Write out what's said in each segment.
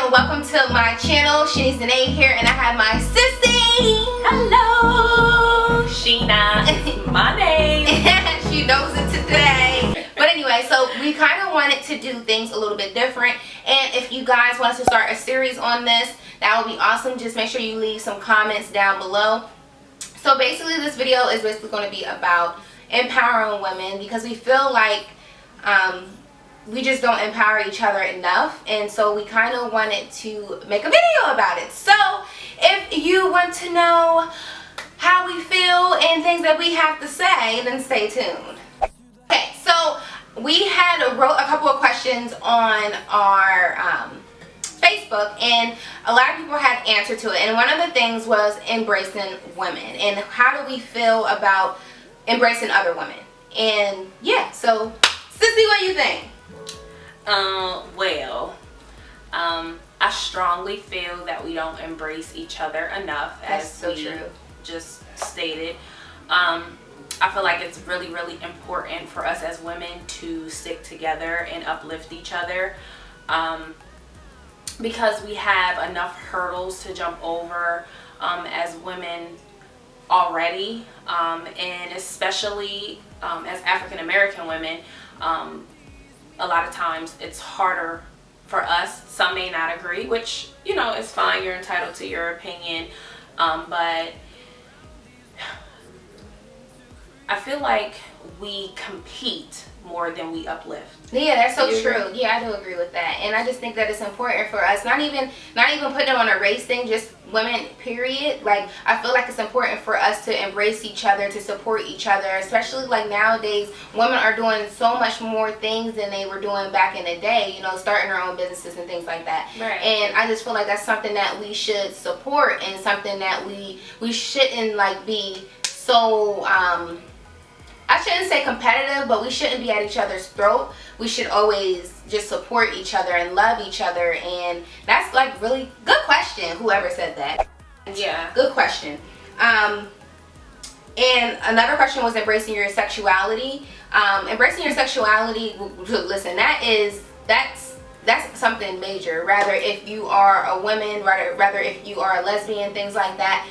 and welcome to my channel. Shanice Danae here, and I have my sissy. Hello, Sheena is my name. She knows it today. But anyway, so we kind of wanted to do things a little bit different, and if you guys want us to start a series on this, that would be awesome. Just make sure you leave some comments down below. So basically, this video is basically going to be about empowering women, because we feel like we just don't empower each other enough, and so we kind of wanted to make a video about it. So if you want to know how we feel and things that we have to say, then stay tuned. Okay, so we wrote a couple of questions on our Facebook, and a lot of people had answer to it, and one of the things was embracing women and how do we feel about embracing other women. And yeah, so Sissy, what do you think? I strongly feel that we don't embrace each other enough. That's as so we true. Just stated. I feel like it's really, really important for us as women to stick together and uplift each other, because we have enough hurdles to jump over as women already, and especially as African American women. A lot of times it's harder for us. Some may not agree, which, you know, is fine. You're entitled to your opinion. But I feel like we compete more than we uplift. Yeah, that's so true. Yeah, I do agree with that. And I just think that it's important for us, not even putting it on a race thing, just women, period. Like, I feel like it's important for us to embrace each other, to support each other, especially like nowadays, women are doing so much more things than they were doing back in the day, you know, starting their own businesses and things like that. Right. And I just feel like that's something that we should support, and something that we shouldn't like be so I shouldn't say competitive, but we shouldn't be at each other's throat. We should always just support each other and love each other. And that's like really good question, whoever said that. Yeah. Good question. And another question was embracing your sexuality. Embracing your sexuality, listen, that's something major. Rather if you are a woman, rather if you are a lesbian, things like that.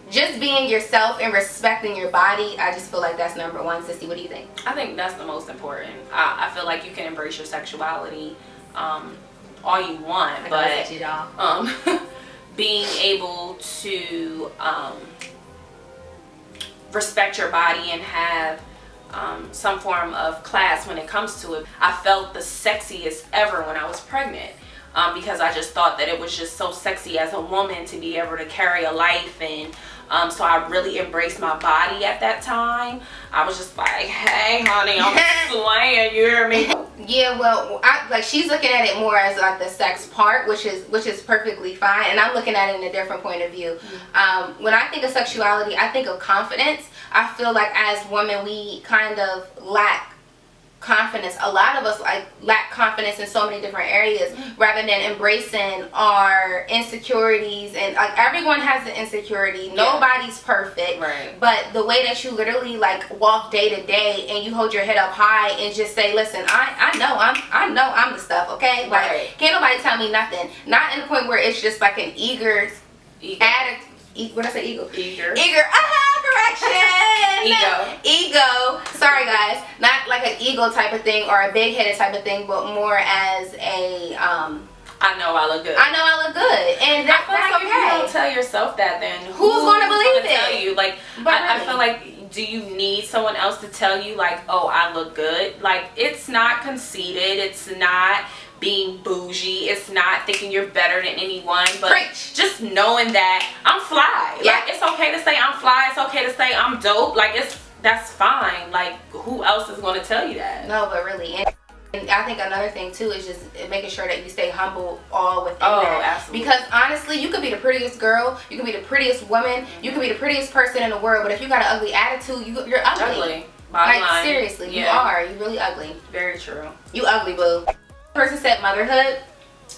Just being yourself and respecting your body, I just feel like that's number one. Sissy, what do you think? I think that's the most important. I feel like you can embrace your sexuality all you want, but being able to respect your body and have some form of class when it comes to it. I felt the sexiest ever when I was pregnant. Because I just thought that it was just so sexy as a woman to be able to carry a life, and so I really embraced my body at that time. I was just like, hey honey, I'm slaying, you hear me? Yeah, well, she's looking at it more as like the sex part, which is perfectly fine, and I'm looking at it in a different point of view. When I think of sexuality, I think of confidence. I feel like as women we kind of lack confidence. A lot of us lack confidence in so many different areas, rather than embracing our insecurities. And like, everyone has an insecurity. Nobody's perfect. Right. But the way that you literally like walk day to day and you hold your head up high and just say, listen, I know I'm the stuff, okay? Like, right. Can't nobody tell me nothing. Not in the point where it's just like an eager attitude. What did I say? Eager. Correction. Ego. Sorry guys. Not like an ego type of thing or a big headed type of thing, but more as a I know I look good. I know I look good, and that's like okay. If you don't tell yourself that, then who's going to believe it? Tell you? Like, I feel like, do you need someone else to tell you like, oh, I look good? Like, it's not conceited. It's not being bougie. It's not thinking you're better than anyone, but just knowing that I'm fly. Yeah. Like, it's okay to say I'm fly. It's okay to say I'm dope. Like, that's fine. Like, who else is going to tell you that? No, but really. And I think another thing too is just making sure that you stay humble all within that. Absolutely. Because honestly, you could be the prettiest girl, you could be the prettiest woman, you could be the prettiest person in the world, but if you got an ugly attitude, you're ugly. Bottom like line. Seriously, Yeah. You are. You really ugly. Very true. You ugly, boo. Person said motherhood.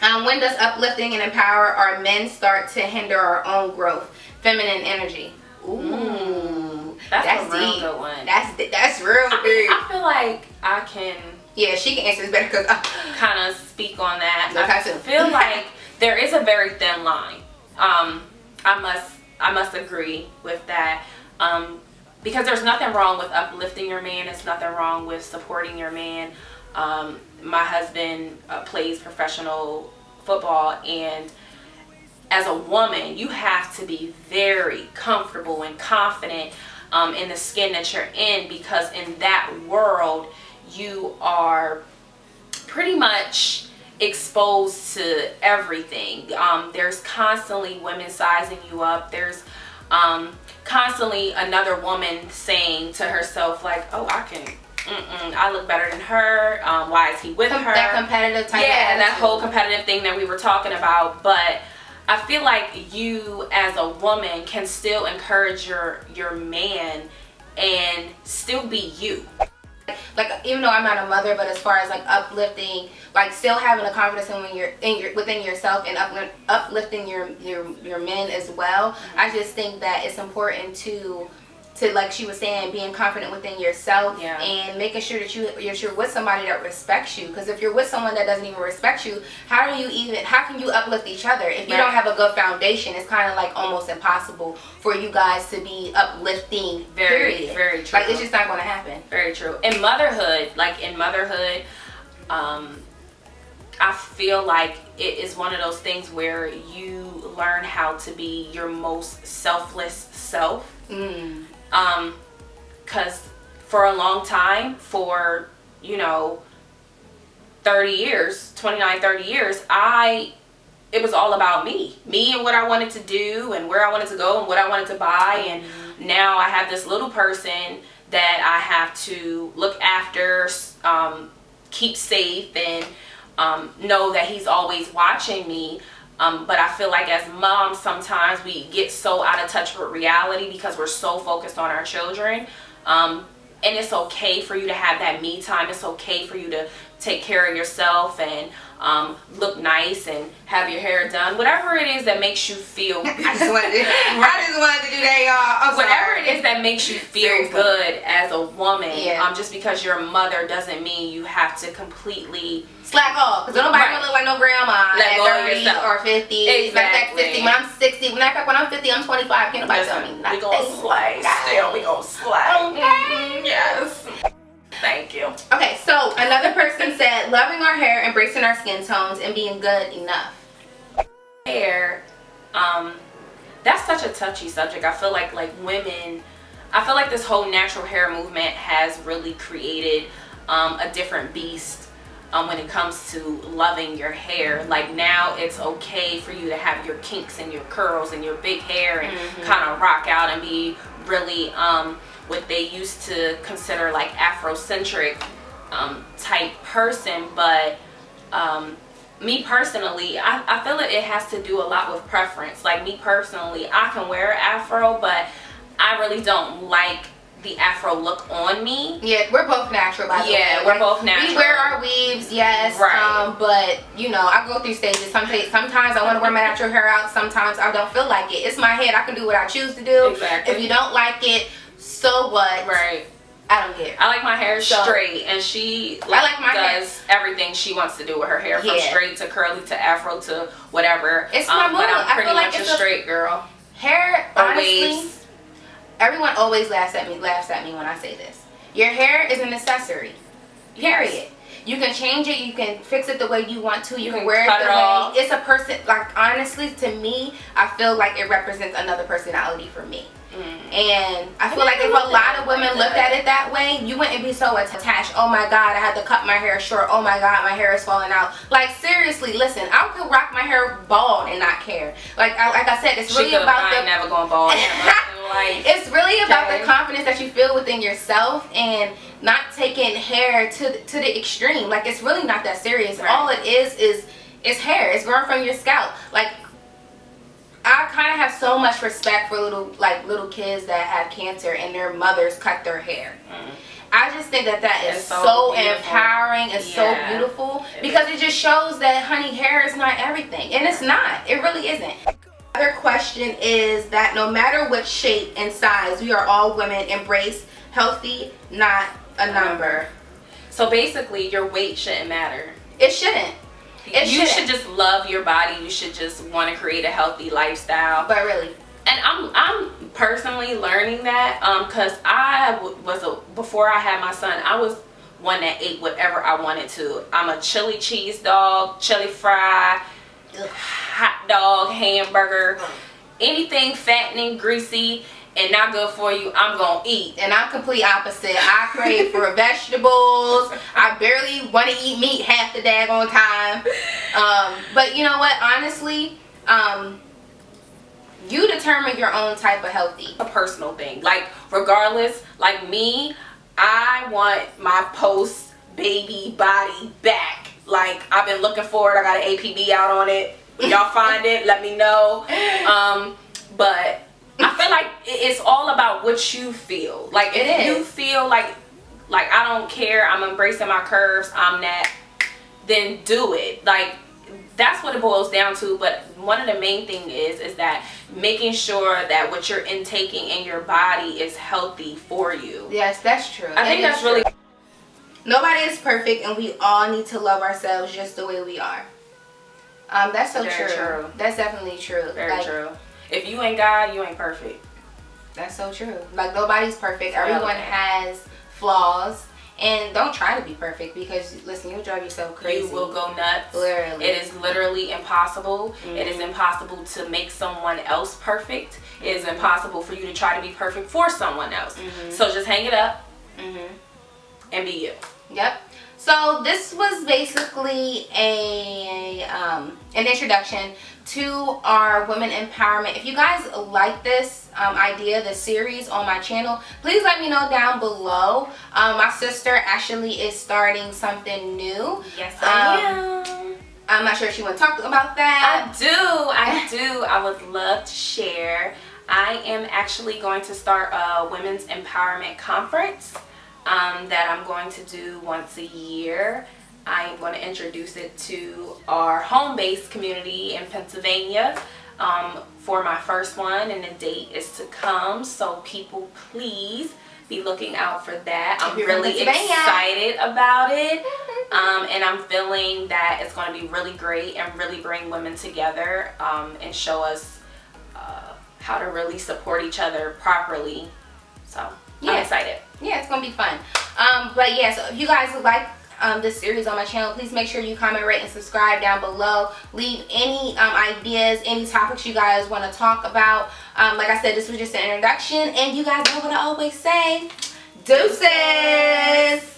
When does uplifting and empower our men start to hinder our own growth? Feminine energy. Ooh, that's a real good one. That's real big. I feel like I can Yeah, she can answer this better because kind of speak on that. I I feel like there is a very thin line. I must agree with that. Because there's nothing wrong with uplifting your man. There's nothing wrong with supporting your man. My husband plays professional football, and as a woman, you have to be very comfortable and confident in the skin that you're in, because in that world, you are pretty much exposed to everything. There's constantly women sizing you up. There's constantly another woman saying to herself, like, oh, I look better than her. Why is he with her? That competitive type of attitude. That whole competitive thing that we were talking about. But I feel like you as a woman can still encourage your man and still be you. Like, even though I'm not a mother, but as far as like uplifting, like still having the confidence within yourself and uplifting your men as well. Mm-hmm. I just think that it's important to like she was saying, being confident within yourself, and making sure that you're with somebody that respects you. Because if you're with someone that doesn't even respect you, how can you uplift each other if you don't have a good foundation? It's kind of like almost impossible for you guys to be uplifting. Very, very true. Like, it's just not going to happen. Very true. In motherhood, I feel like it is one of those things where you learn how to be your most selfless self. Because for a long time, for 30 years, 29, 30 years, it was all about me and what I wanted to do and where I wanted to go and what I wanted to buy. And now I have this little person that I have to look after, keep safe, and know that he's always watching me. But I feel like as moms, sometimes we get so out of touch with reality because we're so focused on our children. And it's okay for you to have that me time. It's okay for you to take care of yourself and look nice and have your hair done. Whatever it is that makes you feel I just wanted to do that, y'all. Whatever it is that makes you feel good as a woman. Just because you're a mother doesn't mean you have to completely slack off. Because nobody gonna look like no grandma at 30 or 50. Exactly. 50. When I'm 60, when I'm 50, I'm 25. Can't nobody tell me nothing. We gonna slay. Still, we gonna slay. Okay. Yes. Thank you. Okay, so another person said, loving our hair, embracing our skin tones, and being good enough. Hair, that's such a touchy subject. I feel like women, I feel like this whole natural hair movement has really created a different beast when it comes to loving your hair. Like, now it's okay for you to have your kinks and your curls and your big hair and kind of rock out and be really what they used to consider like Afrocentric type person. But me personally, I feel like it has to do a lot with preference. Like, me personally, I can wear Afro, but I really don't like the Afro look on me. Yeah, we're both natural, by the way. Yeah, we're both natural. We wear our weaves, yes. Right. But I go through stages. Sometimes I want to wear my natural hair out. Sometimes I don't feel like it. It's my head. I can do what I choose to do. Exactly. If you don't like it, so what? Right. I don't care. I like my hair straight, and she does everything she wants to do with her hair, from straight to curly to Afro to whatever. It's my mood. But I'm pretty like much a straight girl. Hair, or honestly, waves. Everyone always laughs at me when I say this. Your hair is an accessory. Period. Yes. You can change it. You can fix it the way you want to. You can wear it the way. It's a person. Like, honestly, to me, I feel like it represents another personality for me. And I feel like if a lot of women looked at it that way, you wouldn't be so attached. Oh my God, I had to cut my hair short. Oh my God, my hair is falling out. Like, seriously, listen, I could rock my hair bald and not care. Like I said, it's really about the. I ain't never going bald. It's really about the confidence that you feel within yourself and not taking hair to the extreme. Like, it's really not that serious. Right. All it is hair. It's growing from your scalp. Like, I kind of have so much respect for little kids that have cancer and their mothers cut their hair. I just think that is so empowering and so beautiful, because it just shows that, honey, hair is not everything, and it's not. It really isn't. Other question is that no matter what shape and size, we are all women. Embrace healthy, not a number. So basically, your weight shouldn't matter. It shouldn't. You should just love your body. You should just want to create a healthy lifestyle. But really. And I'm personally learning that because before I had my son, I was one that ate whatever I wanted to. I'm a chili cheese dog, chili fry, hot dog, hamburger, anything fattening, greasy, and not good for you, I'm gonna eat. And I'm complete opposite. I crave for vegetables. I barely want to eat meat half the daggone time. But you know what? Honestly, you determine your own type of healthy. A personal thing. Like, regardless, like me, I want my post-baby body back. Like, I've been looking for it. I got an APB out on it. Y'all find it, let me know. But I feel like it's all about what you feel. Like, if you feel like I don't care, I'm embracing my curves, I'm that, then do it. Like, that's what it boils down to. But one of the main thing is that making sure that what you're intaking in your body is healthy for you. Yes, that's true. I think that's really... Nobody is perfect, and we all need to love ourselves just the way we are. That's so true. That's definitely true. Very true. If you ain't God, you ain't perfect. That's so true. Like, nobody's perfect. Everyone has flaws. And don't try to be perfect, because, listen, you'll drive yourself crazy. You will go nuts. Literally. It is literally impossible. It is impossible to make someone else perfect. It is impossible for you to try to be perfect for someone else. So just hang it up and be you. Yep. So this was basically an introduction to our women empowerment. If you guys like this idea, this series on my channel, please let me know down below. My sister actually is starting something new. Yes, I am. I'm not sure if she want to talk about that. I do. I would love to share. I am actually going to start a women's empowerment conference that I'm going to do once a year. I'm going to introduce it to our home-based community in Pennsylvania for my first one, and the date is to come, so people please be looking out for that. I'm really excited about it, and I'm feeling that it's going to be really great and really bring women together and show us how to really support each other properly. So I'm excited. Yeah, it's gonna be fun. But yeah, so if you guys like this series on my channel, please make sure you comment, rate, and subscribe down below. Leave any ideas, any topics you guys want to talk about. Like I said, this was just an introduction, and you guys know what I always say: deuces.